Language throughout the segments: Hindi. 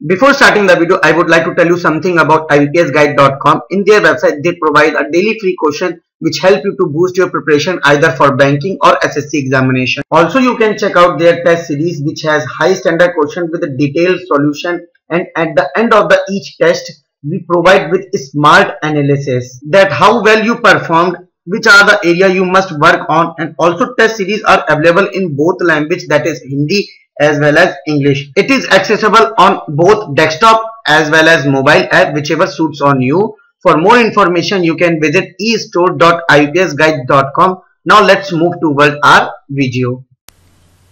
Before starting the video, I would like to tell you something about IBPSguide.com. In their website, they provide a daily free question which help you to boost your preparation either for banking or SSC examination. Also, you can check out their test series which has high standard question with a detailed solution, and at the end of each test, we provide with smart analysis that how well you performed, which are the area you must work on, and also test series are available in both language, that is Hindi as well as English. It is accessible on both desktop as well as mobile app, whichever suits on you. For more information, you can visit estore.ibpsguide.com. Now let's move toward our video.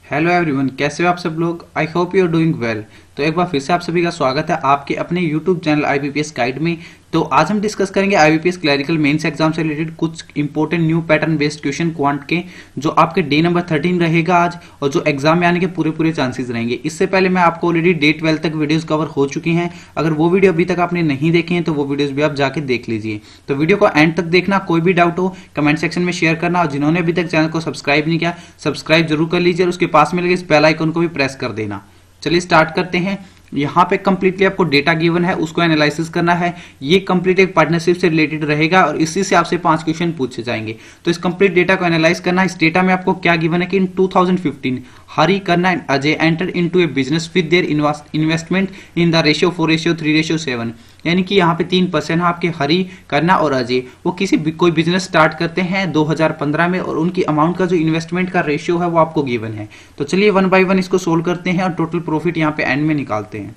Hello everyone, कैसे हो आप सब लोग? I hope you are doing well. तो एक बार फिर से आप सभी का स्वागत है आपके अपने यूट्यूब चैनल IBPS गाइड में। तो आज हम डिस्कस करेंगे IBPS क्लरिकल मेंस एग्जाम से रिलेटेड कुछ important new pattern based question quant के, जो आपके डे नंबर 13 रहेगा आज, और जो एग्जाम में आने के पूरे चांसेस रहेंगे। इससे पहले मैं आपको ऑलरेडी डे 12 तक वीडियोस कवर हो चुकी हैं। अगर वो वीडियो अभी तक आपने नहीं देखे हैं तो वो वीडियोस भी आप जाके देख लीजिए। तो वीडियो को एंड तक देखना, कोई भी डाउट हो कमेंट सेक्शन में शेयर करना, और जिन्होंने अभी तक चैनल को सब्सक्राइब नहीं किया सब्सक्राइब जरूर कर लीजिए और उसके पास में लगे इस बेल आइकन को भी प्रेस कर देना। चलिए स्टार्ट करते हैं। यहाँ पे कंप्लीटली आपको डेटा गिवन है, उसको एनालिसिस करना है। ये कंप्लीट एक पार्टनरशिप से रिलेटेड रहेगा और इसी से आपसे 5 क्वेश्चन पूछे जाएंगे। तो इस कंप्लीट डेटा को एनालाइज करना है। इस डेटा में आपको क्या गिवन है कि इन 2015 हरी, करना and Ajay enter into A business with their investment in the ratio 4:3:7। यानी कि यहाँ पे 3% है आपके हरी, करना और अजय, वो कोई बिजनेस स्टार्ट करते हैं 2015 में, और उनकी अमाउंट का जो इन्वेस्टमेंट का रेशियो है वो आपको गिवन है। तो चलिए 1 बाय 1 इसको सोल्व करते हैं और टोटल प्रॉफिट यहाँ पे एंड में निकालते हैं।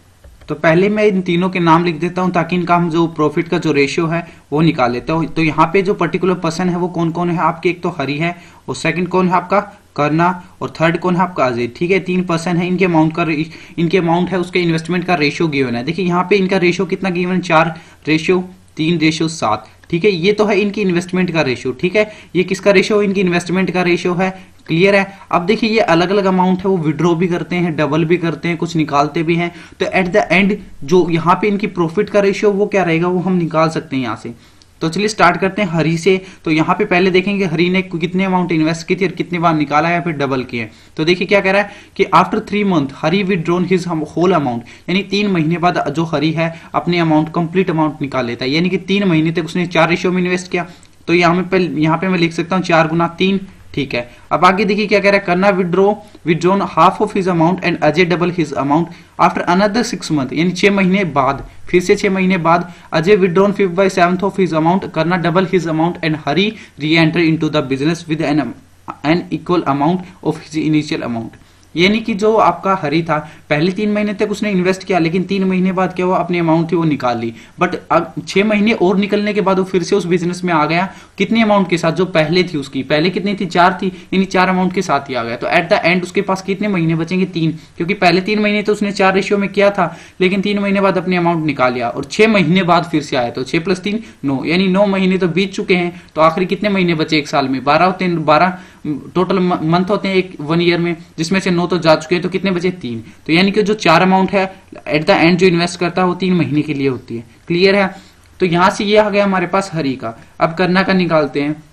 तो पहले मैं इन तीनों के नाम लिख देता हूं ताकि इनका हम जो प्रॉफिट का जो रेशियो है वो निकाल लेते हैं। तो यहाँ पे जो पर्टिकुलर पर्सन है वो कौन कौन है आपके, एक तो हरी है, और सेकंड कौन है आपका करना, और थर्ड कौन है आपका अजय। ठीक है, 3 पर्सन है। इनके अमाउंट है, उसके इन्वेस्टमेंट का रेशियो गिवन है। देखिए यहाँ पे इनका रेशियो कितना गिवन है, 4:3:7। ठीक है, ये तो है इनकी इन्वेस्टमेंट का रेशियो। ठीक है, ये किसका रेशियो, इनकी इन्वेस्टमेंट का रेशियो है। क्लियर है। अब देखिए ये अलग अलग अमाउंट है, वो विड्रॉ भी करते हैं, डबल भी करते हैं, कुछ निकालते भी हैं। तो एट द एंड जो यहाँ पे इनकी प्रॉफिट का रेशियो वो क्या रहेगा, वो हम निकाल सकते हैं यहाँ से। तो चलिए स्टार्ट करते हैं हरी से। तो यहाँ पे पहले देखेंगे हरी ने कितने अमाउंट इन्वेस्ट की थी और कितने बार निकाला है, फिर डबल किए। तो देखिए क्या कह रहा है कि आफ्टर 3 मंथ हरी विड्रॉन हिज होल अमाउंट, यानी 3 महीने बाद जो हरी है अपने अमाउंट कंप्लीट अमाउंट निकाल लेता है। यानी कि 3 महीने तक उसने 4 रेशियो में इन्वेस्ट किया। तो यहाँ पे मैं लिख सकता हूँ 4 गुना 3। ठीक है, अब आगे देखिए क्या कह रहा है, Karna withdrawn half of his amount and Ajay double his amount after another 6 month, यानी 6 महीने बाद, फिर से 6 महीने बाद Ajay withdrawn 5/7 of his amount, Karna double his amount and Hari reenter into the business with an equal amount of his initial amount. यानी कि जो आपका हरी था पहले 3 महीने तक उसने इन्वेस्ट किया, लेकिन 3 महीने बाद क्या हुआ, अपनी अमाउंट थी वो निकाल ली। बट अब 6 महीने और निकलने के बाद वो फिर से उस बिजनेस में आ गया, कितनी अमाउंट के साथ, जो पहले थी उसकी, पहले कितनी थी 4 थी, यानी 4 अमाउंट के साथ ही आ गया। तो एट द एंड उसके पास कितने महीने बचेंगे, 3, क्योंकि पहले 3 महीने तो उसने 4 रेशियो में किया था, लेकिन 3 महीने बाद अपनी अमाउंट निकाल लिया, और 6 महीने बाद फिर से आया। तो 6 + 3 9, यानी 9 महीने तो बीत चुके हैं। तो आखिरी कितने महीने बचे एक साल में, 12 होते हैं, 12 टोटल मंथ होते हैं 1 ईयर में, जिसमें से 9 तो जा चुके हैं। तो कितने बचे, 3। तो यानी कि जो 4 अमाउंट है एट द एंड जो इन्वेस्ट करता है वो 3 महीने के लिए होती है। क्लियर है। तो यहां से ये आ गया हमारे पास हरी का। अब करना का निकालते हैं।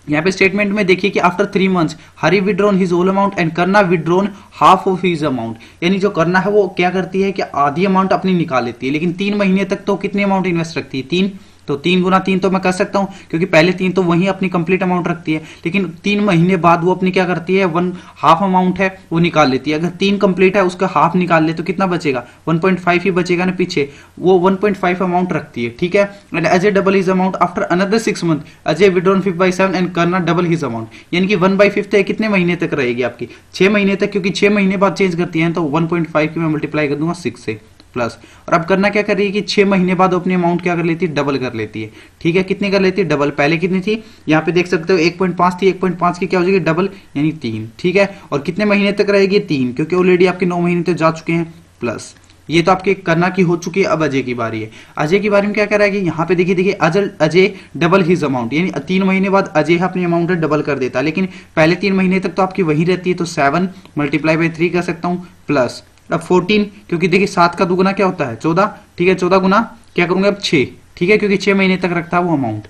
यहाँ पे स्टेटमेंट में देखिए कि after 3 months Hari withdrawn his whole amount and Karna withdrawn half of his amount, यानी जो करना है वो क्या करती है कि आधी अमाउंट अपनी निकाल लेती है, लेकिन 3 महीने तक तो कितनी अमाउंट इन्वेस्ट रखती है, 3। तो 3 गुना 3 तो मैं कर सकता हूं, क्योंकि पहले 3 तो वही अपनी कंप्लीट अमाउंट रखती है, लेकिन 3 महीने बाद वो अपनी क्या करती है, 1 हाफ अमाउंट है वो निकाल लेती है। अगर 3 कंप्लीट है उसका हाफ निकाल ले तो कितना बचेगा, 1.5 ही बचेगा ना पीछे, वो 1.5 अमाउंट रखती है। ठीक है, and Ajay double his amount after another 6 month, Ajay withdrawn 5/7 and करना डबल हिज अमाउंट, यानी कि 1/5 है, कितने महीने तक रहेगी आपकी, 6 महीने तक, क्योंकि 6 महीने बाद चेंज करती है। तो 1.5 की मैं मल्टीप्लाई कर दूंगा 6 से प्लस, और अब करना क्या कर रही है कि 6 महीने बाद अपनी अमाउंट क्या कर लेती है, डबल कर लेती है। ठीक है, कितनी कर लेती है, डबल। पहले कितनी थी, यहाँ पे देख सकते हो 1.5 थी, 1.5 की क्या हो जाएगी डबल, यानी 3। ठीक है, और कितने महीने तक रहेगी, 3, क्योंकि ऑलरेडी आपके 9 महीने तक जा चुके हैं प्लस। ये तो आपके करना की हो चुकी है। अब अजय की बारी है। अजय की बारे में क्या कह रहा है कि यहाँ पे देखिए अजय डबल हिज अमाउंट, यानी 3 महीने बाद अजय अपनी अमाउंट डबल कर देता है, लेकिन पहले 3 महीने तक तो आपकी वही रहती है। तो 7 × 3 कर सकता हूँ प्लस, अब 14, क्योंकि देखिए 7 का दुगुना क्या होता है 14। ठीक है, 14 गुना क्या करूंगा अब 6। ठीक है, क्योंकि 6 महीने तक रखता है वो अमाउंट।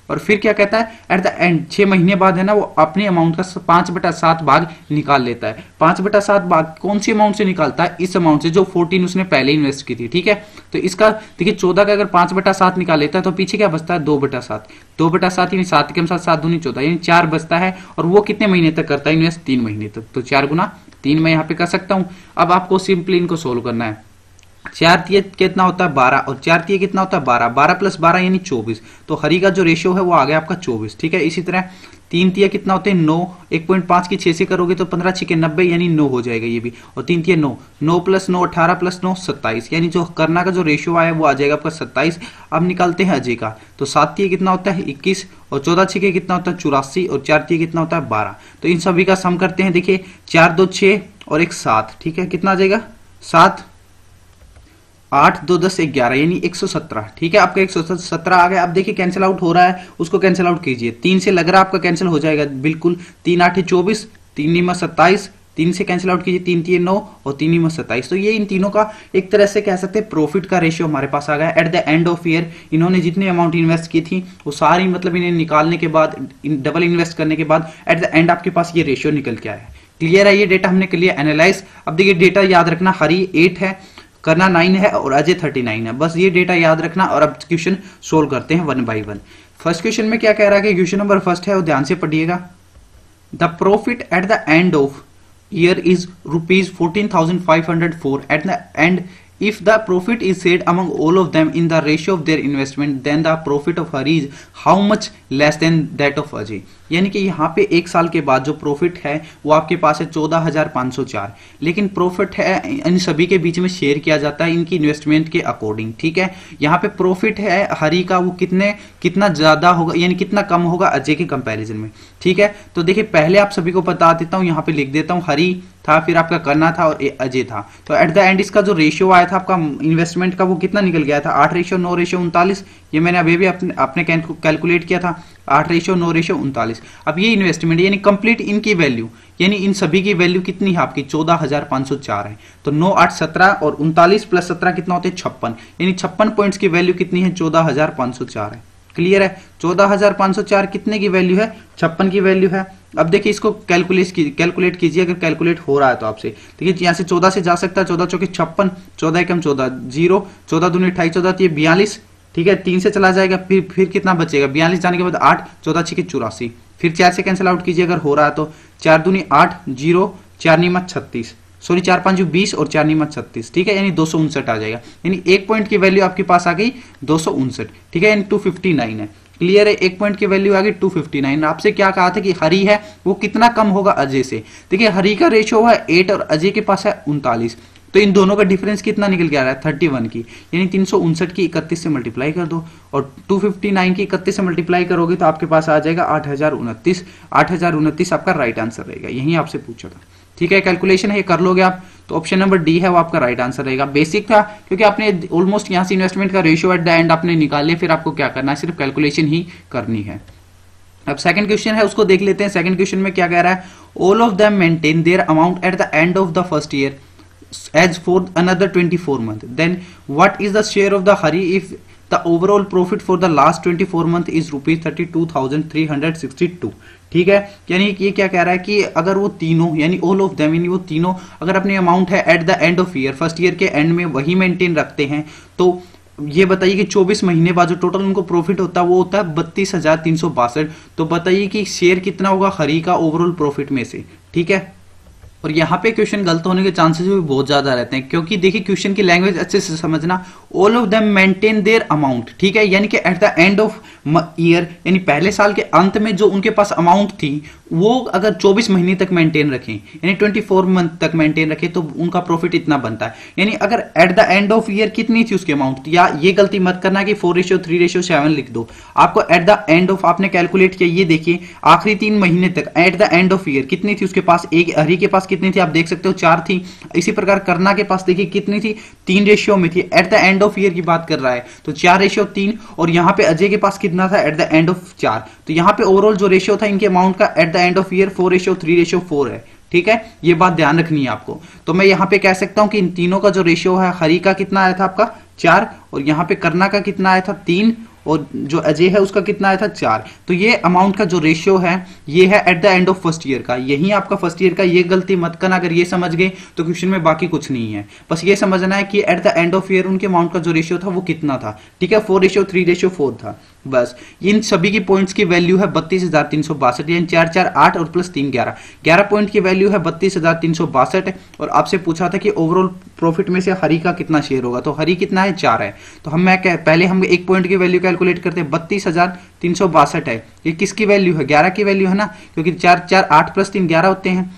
और फिर क्या कहता है एट द एंड 6 महीने बाद है ना वो अपने अमाउंट का 5/7 भाग निकाल लेता है। 5/7 भाग कौन सी अमाउंट से निकालता है? इस अमाउंट से जो 14 उसने पहले इन्वेस्ट की थी, ठीक है। तो इसका देखिए 14 का अगर 5/7 निकाल लेता है तो पीछे क्या बचता है 2/7। 2/7 यानी 7 के अनुसार 7 दूनी 14 यानी 4 बचता है। और वो कितने महीने तक करता है इन्वेस्ट? 3 महीने तक। तो 4 गुना 3 मैं यहाँ पे कर सकता हूं। अब आपको सिंपली इनको सोल्व करना है। 4 तिये कितना होता है 12 और 4 तिये कितना होता है 12, 12 + 12 यानी 24। तो हरी का जो रेशियो है वो आ गया आपका 24, ठीक है। इसी तरह 3 तिये कितना होते हैं 9, 1.5 की 6 से करोगे तो 15 × 6 = 90 यानी 9 हो जाएगा ये भी। और 3 तिये 9, 9 + 9 18 + 9 27 यानी जो करना का जो रेशियो आया वो आ जाएगा आपका 27। अब निकालते हैं अजय का। तो 7 तिये कितना होता है 21 और 14 × 6 कितना होता है 84 और 4 तिये कितना होता है 12। तो इन सभी का सम करते हैं। देखिए 4 2 6 और 1 7, ठीक है। कितना आ जाएगा 7 8 2 10 11 यानी 117, ठीक है। आपका 117 आ गया। अब देखिए कैंसिल आउट हो रहा है, उसको कैंसिल आउट कीजिए। 3 से लग रहा है आपका कैंसिल हो जाएगा बिल्कुल। 3 8 24, 3 9 27, 3 से कैंसिल आउट कीजिए 3 3 9 और 3 9 27। तो ये इन तीनों का एक तरह से कह सकते हैं प्रॉफिट का रेशियो हमारे पास आ गया at the end of year. इन्होंने जितनी अमाउंट इन्वेस्ट की थी वो सारी मतलब इन्हें निकालने के बाद डबल इन्वेस्ट करने के बाद एट द एंड आपके पास ये रेशियो निकल के आया। क्लियर है? ये डेटा हमने कर लिया एनालाइज। अब देखिए डेटा याद रखना, हरी 8 है, करना 9 है और अजय 39 है। बस ये डेटा याद रखना और अब क्वेश्चन सोल्व करते हैं 1 बाय 1। फर्स्ट क्वेश्चन में क्या कह रहा है कि क्वेश्चन नंबर फर्स्ट है वो ध्यान से पढ़िएगा। The profit at the end of year is ₹14,504 at the end if the profit is shared among all of them in the ratio of their investment then the profit of Hari is how much less than that of Ajay। यानी कि यहाँ पे एक साल के बाद जो प्रॉफिट है वो आपके पास है 14,504, लेकिन प्रॉफिट है इन सभी के बीच में शेयर किया जाता है इनकी इन्वेस्टमेंट के अकॉर्डिंग, ठीक है। यहाँ पे प्रॉफिट है हरी का वो कितना ज्यादा होगा यानी कितना कम होगा अजय के कंपैरिजन में, ठीक है। तो देखिए पहले आप सभी को बता देता हूँ, यहाँ पे लिख देता हूँ हरी था, फिर आपका करना था और अजय था। तो एट द एंड इसका जो रेशियो आया था आपका इन्वेस्टमेंट का वो कितना निकल गया था 8:9:39। ये मैंने अभी भी अपने कैलकुलेट किया था 8:9:39। अब ये इन्वेस्टमेंट यानी कंप्लीट इनकी वैल्यू यानी इन सभी की वैल्यू कितनी है आपकी 14,504 है। तो 9 8 17 और 39 + 17 कितना होते हैं 56 यानी 56 पॉइंट्स की वैल्यू कितनी है 14,504 है। क्लियर है? 14,504 कितने की वैल्यू है 56 की वैल्यू है। अब देखिए इसको कैलकुलेट कीजिए अगर कैलकुलेट हो रहा है तो आपसे। देखिए यहाँ से 14 से जा सकता है 14 चौके 56, 14 एकम 14 0, 14 दूनी 28, 14 42, ठीक है। 3 से चला जाएगा फिर कितना बचेगा 42 जाने के बाद 8, 14 6 84, फिर 4 से कैंसिल आउट कीजिए अगर हो रहा है तो 4 दूनी 8 0, 4 9 36, सॉरी 4 5 20 और 4 9 36, ठीक है। यानी 259 आ जाएगा यानी 1 पॉइंट की वैल्यू आपके पास आ गई 259, ठीक है। यानी 259 है। क्लियर है? 1 पॉइंट की वैल्यू आ गई 259। आपसे क्या कहा था कि हरी है वो कितना कम होगा अजय से। देखिए हरी का रेशियो है 8 और अजय के पास है 39, तो इन दोनों का डिफरेंस कितना निकल के आ रहा है 31 की, यानी 359 की 31 से मल्टीप्लाई कर दो और 259 की 31 से मल्टीप्लाई करोगे तो आपके पास आ जाएगा 8,029। 8,029 आपका राइट आंसर रहेगा। यही आपसे पूछा था, ठीक है। कैलकुलेशन है ये कर लोगे आप तो ऑप्शन नंबर डी है वो आपका राइट आंसर रहेगा। बेसिक था क्योंकि आपने ऑलमोस्ट यहाँ से इन्वेस्टमेंट का रेशियो एट द एंड आपने निकाल लिया, फिर आपको क्या करना है सिर्फ कैलकुलेशन ही करनी है। अब सेकंड क्वेश्चन है उसको देख लेते हैं। सेकंड क्वेश्चन में क्या कह रहा है, all of them maintain their amount at the end of the first year as for another 24 month, then what is the share of the Hari if the overall profit for the last 24 month is ₹32,362। ठीक है, यानी ये क्या कह रहा है कि अगर वो तीनों यानी ऑल ऑफ देम यानी वो तीनों अगर अपनी अमाउंट है at the end of year first year के एंड में वही मेंटेन रखते हैं तो ये बताइए कि 24 महीने बाद जो टोटल उनको प्रॉफिट होता है वो होता है 32,362। तो बताइए कि शेयर कितना होगा हरी का ओवरऑल प्रॉफिट में से। ठीक है, और यहाँ पे क्वेश्चन गलत होने के चांसेस भी बहुत ज्यादा रहते हैं क्योंकि देखिए क्वेश्चन की लैंग्वेज अच्छे से समझना। All of them maintain their amount, ठीक है, यानी कि at the end of year यानी पहले साल के अंत में जो उनके पास अमाउंट थी वो अगर 24 महीने तक मेंटेन रखें यानी 24 मंथ तक मेंटेन रखें तो उनका प्रॉफिट इतना बनता है। यानी अगर at the end of year कितनी थी उसकी अमाउंट, या ये गलती मत करना कि 4:3:7 लिख दो। आपको एट द एंड ऑफ आपने कैलकुलेट किया, ये देखिए आखिरी 3 महीने तक at the end of year कितनी थी उसके पास, एक हरी के पास कितनी थी आप देख सकते हो 4 थी। इसी प्रकार करना के पास देखिए कितनी थी 3 रेशियो में थी। At the end of year की बात कर रहा है तो 4:3, और यहां पे अजय के पास कितना था एट द एंड ऑफ 4। तो यहां पे ओवरऑल जो रेशियो था इनके अमाउंट का at the end of year 4:3:4 है। ठीक है, ये बात ध्यान रखनी है आपको। तो मैं यहां पे कह सकता हूं कि इन तीनों का जो रेशियो है हरी का कितना आया था आपका 4 और यहां पे करना का कितना आया था 3 और जो अजय है उसका कितना आया था 4। तो ये अमाउंट का जो रेशियो है ये है at the end of first year का। यही आपका फर्स्ट ईयर का, ये गलती मत करना, अगर ये समझ गए तो क्वेश्चन में बाकी कुछ नहीं है। बस ये समझना है कि at the end of year उनके अमाउंट का जो रेशियो था वो कितना था, ठीक है, 4:3:4 था। बस इन सभी की पॉइंट्स की वैल्यू है 32,362, यानी 4 4 8 और प्लस 3 11। 11 पॉइंट की वैल्यू है 32,362 और आपसे पूछा था कि ओवरऑल प्रॉफिट में से हरी का कितना शेयर होगा, तो हरी कितना है 4 है। तो पहले हम एक पॉइंट की वैल्यू कैलकुलेट करते हैं, 32,362 है, ये किसकी वैल्यू है, 11 की वैल्यू है ना, क्योंकि 4 4 8 प्लस 3 11 होते हैं।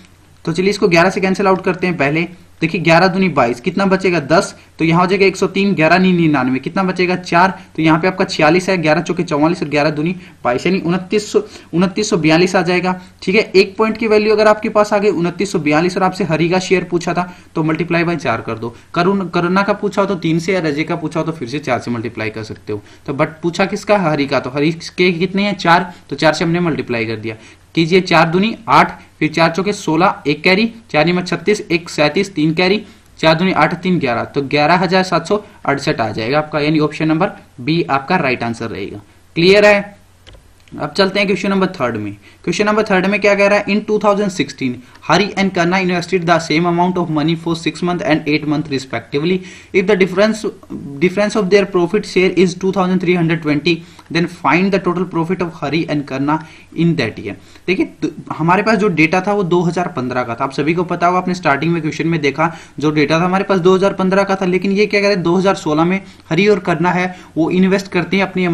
तो चलिए इसको 11 से कैंसिल आउट करते हैं। पहले देखिए 11 दूनी 22, कितना बचेगा 10, तो यहाँ हो जाएगा 103, 11 नहीं 99, कितना बचेगा 4, तो यहाँ पे आपका 46 है, 11 चौके 44 और 11 दूनी 22, यानी 2942 आ जाएगा। ठीक है, एक पॉइंट की वैल्यू अगर आपके पास आ गई 2942 और आपसे हरी का शेयर पूछा था तो मल्टीप्लाई बाय 4 कर दो। करुणा का पूछा हो तो 3 से, या रजे का पूछा हो तो फिर से 4 से मल्टीप्लाई कर सकते हो। तो बट पूछा किसका, हरी का, तो हरी के कितने हैं 4, तो 4 से हमने मल्टीप्लाई कर दिया। कीजिए 4 दूनी 8, फिर 4 चौके 16, 1 कैरी, 4 में 36, 1 37, 3 कैरी, 4 दूनी 8 3 11, तो 11,768 आ जाएगा आपका, यानी ऑप्शन नंबर बी आपका राइट आंसर रहेगा। क्लियर है। अब चलते हैं क्वेश्चन नंबर 3 में। क्वेश्चन नंबर 3 में क्या कह रहा है, in 2016 Hari and Kanna invested the same amount of money for 6 months and 8 months respectively. If the difference of their profit share is 2320, then find the total profit of Hari and Kanna in that year. देखिए हमारे पास जो डेटा था वो 2015 का था, आप सभी को पता होगा, आपने स्टार्टिंग में क्वेश्चन में देखा जो डेटा था हमारे पास 2015 का था। लेकिन ये क्या कह रहे हैं 2016 में हरी और कन्ना है वो इन्वेस्ट करते हैं अपनी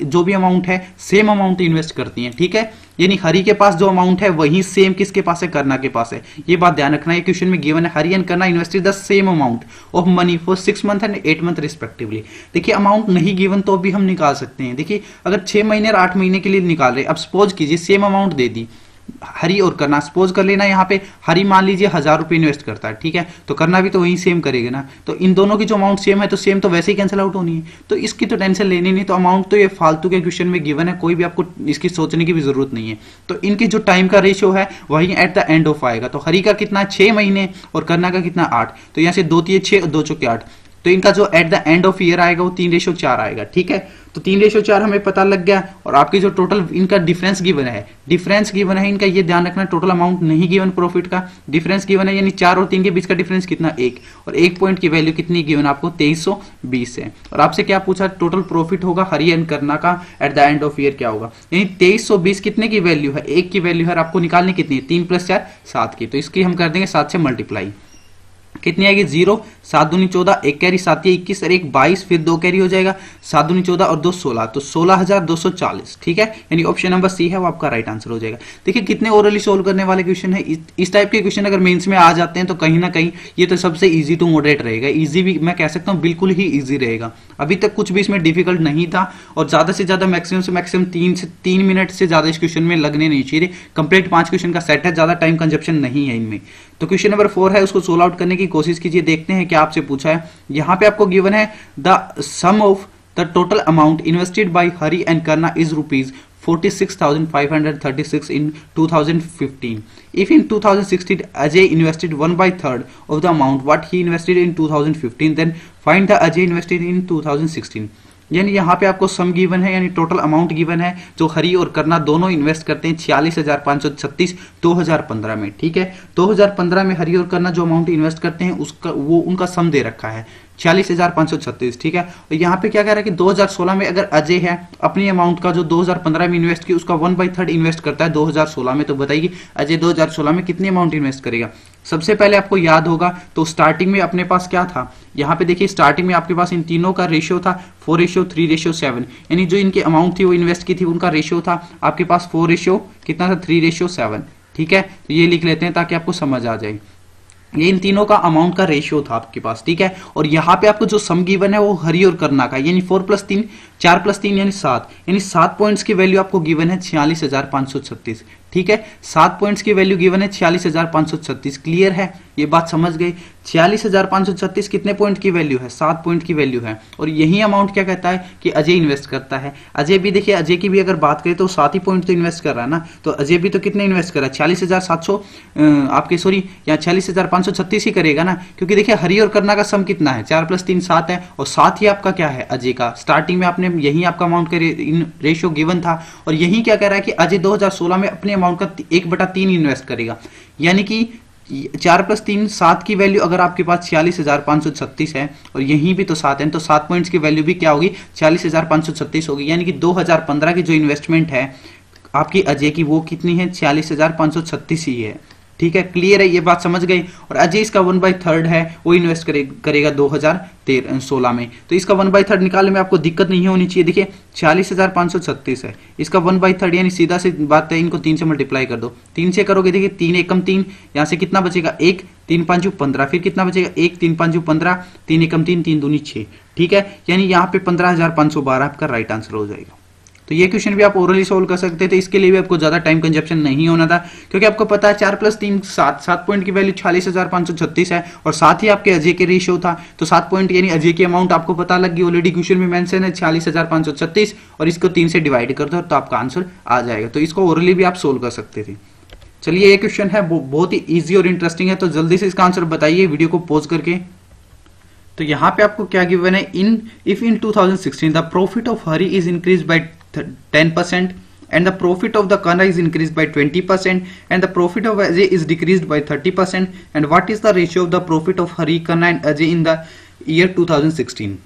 जो भी अमाउंट है सेम अमाउंट इन्वेस्ट करती हैं। ठीक है, यानी हरी के पास जो अमाउंट है वही सेम किसके पास है, कन्ना के पास है। ये बात ध्यान रखना है, क्वेश्चन में गिवन है हरी and Kanna invested the same amount of money for 6 months and 8 months respectively. देखिए अमाउंट नहीं गिवन तो भी हम निकाल सकते हैं। देखिए अगर 6 महीने और 8 महीने के लिए निकाल रहे, अब सपोज कीजिए सेम अमाउंट दे दी हरी और करना, सपोज कर लेना यहाँ पे हरी मान लीजिए 1000 रुपए इन्वेस्ट करता है, ठीक है, तो करना भी तो वही सेम करेगा ना। तो इन दोनों की जो अमाउंट सेम है तो सेम तो वैसे ही कैंसिल आउट होनी है, तो इसकी तो टेंशन लेनी नहीं। तो अमाउंट तो ये फालतू के क्वेश्चन में गिवन है, कोई भी आपको इसकी सोचने की भी जरूरत नहीं है। तो इनकी जो टाइम का रेशियो है वही एट द एंड ऑफ आएगा। तो हरी का कितना 6 महीने और करना का कितना 8, तो यहाँ से 2 3 6 और 2 चौके 8, तो इनका जो at the end of year आएगा वो 3:4 आएगा। ठीक है, तो 3:4 हमें पता लग गया। और आपकी जो टोटल इनका डिफरेंस गिवन है, डिफरेंस गिवन है इनका, ये ध्यान रखना, टोटल अमाउंट नहीं गिवन प्रॉफिट का, डिफरेंस गिवन है, यानी 4 और 3 के बीच का डिफरेंस कितना 1, और 1 पॉइंट की वैल्यू कितनी गिवन आपको 2320 है। और आपसे क्या पूछा, टोटल प्रॉफिट होगा हरी एंड करना का at the end of year क्या होगा, यानी 2320 कितने की वैल्यू है, 1 की वैल्यू है, आपको निकालनी कितनी है 3 + 4 7 की। तो इसकी हम कर देंगे 7 से मल्टीप्लाई, कितनी आएगी 0, 7 दूनी 14, 1 कैरी 7 या 21 और 1 22, फिर 2 कैरी हो जाएगा, 7 दूनी 14 और 2 16, तो 16,240। ठीक है, यानी ऑप्शन नंबर सी है वो आपका राइट आंसर हो जाएगा। देखिए कितने ओरली सोल्व करने वाले क्वेश्चन है। इस टाइप के क्वेश्चन अगर मेंस में आ जाते हैं तो कहीं ना कहीं ये तो सबसे इजी टू मॉडरेट रहेगा। इजी भी मैं कह सकता हूँ, बिल्कुल ही इजी रहेगा। अभी तक कुछ भी इसमें डिफिकल्ट नहीं था, और ज्यादा से ज्यादा मैक्सिमम से मैक्सिमम 3 मिनट से ज्यादा इस क्वेश्चन में लगने नहीं चाहिए। कंप्लीट 5 क्वेश्चन का सेट है, ज्यादा टाइम कंजप्शन नहीं है इनमें। तो क्वेश्चन नंबर 4 है, उसको सोल्व आउट करने की कोशिश कीजिए, देखते हैं क्या आपसे पूछा है। यहाँ पे आपको गिवन है the sum of the total amount invested by Hari and Kanna is ₹46,536 in 2015. If in 2016 Ajay invested 1/3 of the amount what he invested in 2015, then find the Ajay invested in 2016. यानी यहाँ पे आपको सम गिवन है, यानी टोटल अमाउंट गिवन है जो हरी और करना दोनों इन्वेस्ट करते हैं 46,536 2015 में। ठीक है, 2015 में हरी और करना जो अमाउंट इन्वेस्ट करते हैं उसका वो उनका सम दे रखा है 46,536। ठीक है, और यहाँ पे क्या कह रहा है कि 2016 में अगर अजय है अपनी अमाउंट का जो 2015 में इन्वेस्ट की उसका 1/3 इन्वेस्ट करता है 2016 में, तो बताइए अजय 2016 में कितनी अमाउंट इन्वेस्ट करेगा। सबसे पहले आपको याद होगा तो स्टार्टिंग में अपने पास क्या था, यहाँ पे देखिए स्टार्टिंग में आपके पास इन तीनों का रेशियो था 4:3:7, यानी जो इनकी अमाउंट थी वो इन्वेस्ट की थी उनका रेशियो था आपके पास 4 कितना था 3:7। ठीक है, तो ये लिख लेते हैं ताकि आपको समझ आ जाए। ये इन तीनों का अमाउंट का रेशियो था आपके पास। ठीक है, और यहाँ पे आपको जो सम गिवन है वो हरी और करना का, यानी 4 + 3 4 + 3 यानी 7, यानी 7 पॉइंट्स की वैल्यू आपको गिवन है 46,536। ठीक है। 7 पॉइंट्स की वैल्यू गिवन है 46,536। क्लियर है, ये बात समझ गए। 46,536 कितने पॉइंट की वैल्यू है? 7 पॉइंट की वैल्यू है। और यही अमाउंट क्या कहता है कि अजय इन्वेस्ट करता है। अजय भी देखिए, अजय की भी अगर बात करें तो 7 ही पॉइंट तो इन्वेस्ट कर रहा है ना, तो अजय भी तो कितने इन्वेस्ट कर रहा है? 46,700 आपके सॉरी यहाँ 46,536 ही करेगा ना, क्योंकि देखिए हरि और करना का सम कितना है? 4 + 3 7 है, और 7 ही आपका क्या है? अजय का। स्टार्टिंग में आपने यही आपका अमाउंट का रेशियो गिवन था, और यही क्या कह रहा है कि अजय 2016 में अपने अमाउंट का 1/3 इन्वेस्ट करेगा। यानी कि 4 + 3 7 की वैल्यू अगर आपके पास 46,536 है, और यहीं भी तो 7 है, तो 7 पॉइंट्स की वैल्यू भी क्या होगी? 46,536 होगी। यानी कि 2015 की जो इन्वेस्टमेंट है आपकी अजय की, वो कितनी है? 46,536 ही है। ठीक है, क्लियर है, ये बात समझ गई। और अजय इसका 1/3 है, वो इन्वेस्ट करेगा 2016 में। तो इसका 1/3 निकालने में आपको दिक्कत नहीं होनी चाहिए। देखिए 46,536 है, इसका 1/3 यानी सीधा सी बात है, इनको 3 से मल्टीप्लाई कर दो। 3 से करोगे, देखिए 3 एकम 3, यहाँ से कितना बचेगा? 1, 3 × 5 = 15, फिर कितना बचेगा? 1, 3 × 5 = 15, 3 एकम 3, 3 दूनी 6। ठीक है, यानी यहाँ पे 15,512 आपका राइट आंसर हो जाएगा। तो ये क्वेश्चन भी आप ओरली सोल्व कर सकते थे। इसके लिए भी आपको ज्यादा टाइम कंजप्शन नहीं होना था, क्योंकि आपको पता है 4 + 3 7, 7 पॉइंट की वैल्यू 46,536 है, और साथ ही आपके अजय के रेशियो था, तो 7 पॉइंट यानी अजय की अमाउंट आपको पता लग गई। ऑलरेडी क्वेश्चन में मेंशन है 46,536, और इसको 3 से डिवाइड कर दो तो आपका आंसर आ जाएगा। तो इसको ओरली भी आप सोल्व कर सकते थे। चलिए, ये क्वेश्चन है बहुत ही ईजी और इंटरेस्टिंग है, तो जल्दी से इसका आंसर बताइए वीडियो को पॉज करके। तो यहाँ पे आपको क्या गिवन है? If in 2016 the profit of Hari is increase by 10% and the profit of the Kanna is increased by 20% and the profit of Ajay is decreased by 30%, and what is the ratio of the profit of Hari, Kanna and Ajay in the year 2016?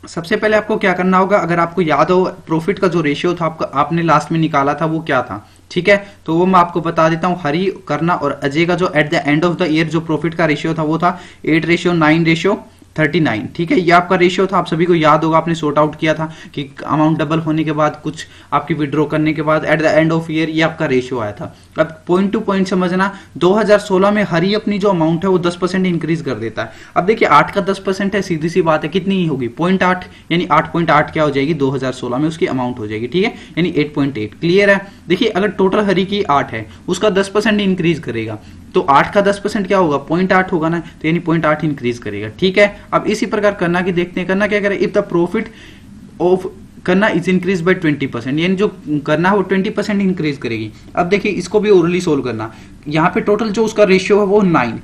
सबसे पहले आपको क्या करना होगा, अगर आपको याद हो प्रॉफिट का जो रेशियो था आपने लास्ट में निकाला था, वो क्या था? ठीक है, तो वो मैं आपको बता देता हूं। हरी, करना और अजय का जो at the end of the year जो प्रॉफिट का रेशियो था, वो था 8:9:39। ठीक है, ये आपका रेशियो था, आप सभी को याद होगा, आपने सॉर्ट आउट किया था कि अमाउंट डबल होने के बाद, कुछ आपकी विड्रॉ करने के बाद at the end of year ये आपका रेशियो आया था। अब पॉइंट टू पॉइंट समझना, 2016 में हरी अपनी जो अमाउंट है वो 10% इंक्रीज कर देता है। अब देखिए 8 का 10% है, सीधी सी बात है, कितनी ही होगी? 0.8, यानी 8.8 क्या हो जाएगी? 2016 में उसकी अमाउंट हो जाएगी। ठीक है, यानी 8.8। क्लियर है? देखिए अगर टोटल हरी की 8 है, उसका 10% इंक्रीज करेगा, तो 8 का 10% क्या होगा? 0.8 होगा ना, तो यानी 0.8 इंक्रीज करेगा। ठीक है, अब इसी प्रकार करना की देखते हैं, करना क्या करें? इफ द प्रॉफिट ऑफ करना इज इंक्रीज बाय 20%, यानी जो करना है वो 20% इंक्रीज करेगी। अब देखिए इसको भी ओरली सोल्व करना। यहाँ पे टोटल जो उसका रेशियो है वो 9।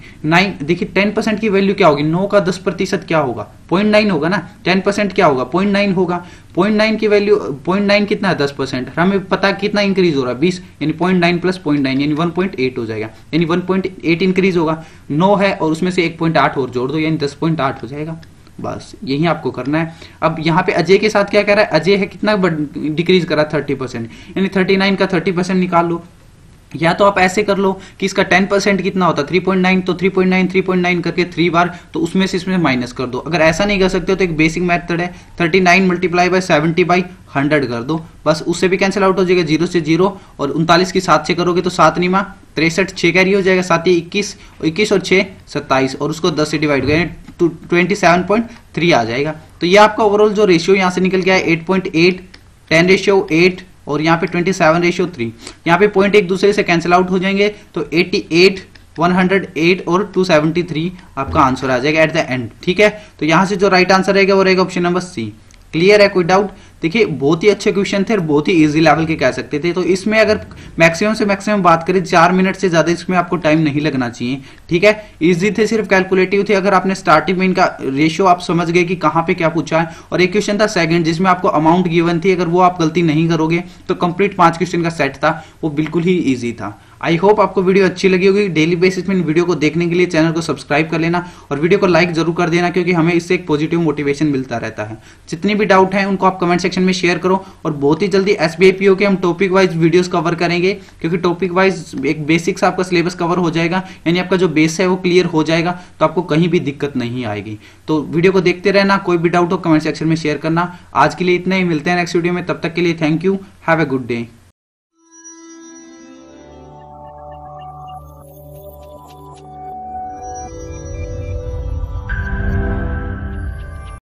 देखिए 10% की वैल्यू क्या होगी? 9 का 10% क्या होगा? 0.9 होगा ना। 10% क्या होगा? 0.9 होगा। 0.9 की वैल्यू 0.9 कितना है? 10%। हमें पता कितना इंक्रीज हो रहा है? 20, यानी 0.9 + 0.9 यानी 1.8 हो जाएगा, यानी 1.8 इंक्रीज होगा। 9 है और उसमें से 1.8 और जोड़ दो, यानी 10.8 हो जाएगा। बस यही आपको करना है। अब यहाँ पे अजय के साथ क्या कह रहा है? अजय है कितना डिक्रीज करा? 30%, यानी 39 का 30% निकाल लो। या तो आप ऐसे कर लो कि इसका 10% कितना होता है? 3.9, तो 3.9 करके 3 बार, तो उसमें से इसमें माइनस कर दो। अगर ऐसा नहीं कर सकते हो तो एक बेसिक मेथड है, 39 × 70/100 कर दो, बस उससे भी कैंसिल आउट हो जाएगा। 0 से 0, और 39 की 7 से करोगे तो 7 × 63, 6 कैरी हो जाएगा, 7 × 21, 21 और 6 27, और उसको 10 से डिवाइड करें तो 27.3 आ जाएगा। तो ये आपका ओवरऑल जो रेशियो यहाँ से निकल गया है 8.8, 10:8, और यहाँ पे 27:3। यहाँ पे पॉइंट एक दूसरे से कैंसिल आउट हो जाएंगे, तो 88, 108 और 273 आपका आंसर आ जाएगा एट द एंड। ठीक है, तो यहाँ से जो राइट आंसर रहेगा वो रहेगा ऑप्शन नंबर सी। क्लियर है? कोई डाउट? देखिए बहुत ही अच्छे क्वेश्चन थे और बहुत ही इजी लेवल के कह सकते थे। तो इसमें अगर मैक्सिमम से मैक्सिमम बात करें 4 मिनट से ज्यादा इसमें आपको टाइम नहीं लगना चाहिए। ठीक है, इजी थे, सिर्फ कैलकुलेटिव थे। अगर आपने स्टार्टिंग में इनका रेशियो आप समझ गए कि कहाँ पे क्या पूछा है, और एक क्वेश्चन था सेकंड जिसमें आपको अमाउंट गिवन थी, अगर वो आप गलती नहीं करोगे तो कंप्लीट 5 क्वेश्चन का सेट था, वो बिल्कुल ही ईजी था। आई होप आपको वीडियो अच्छी लगी होगी। डेली बेसिस में इन वीडियो को देखने के लिए चैनल को सब्सक्राइब कर लेना और वीडियो को लाइक जरूर कर देना, क्योंकि हमें इससे एक पॉजिटिव मोटिवेशन मिलता रहता है। जितनी भी डाउट है उनको आप कमेंट सेक्शन में शेयर करो, और बहुत ही जल्दी SBI PO के हम टॉपिक वाइज वीडियोस कवर करेंगे, क्योंकि टॉपिक वाइज एक बेसिक्स आपका सिलेबस कवर हो जाएगा, यानी आपका जो बेस है वो क्लियर हो जाएगा, तो आपको कहीं भी दिक्कत नहीं आएगी। तो वीडियो को देखते रहना, कोई भी डाउट हो कमेंट सेक्शन में शेयर करना। आज के लिए इतना ही, मिलते हैं नेक्स्ट वीडियो में, तब तक के लिए thank you, have a good day.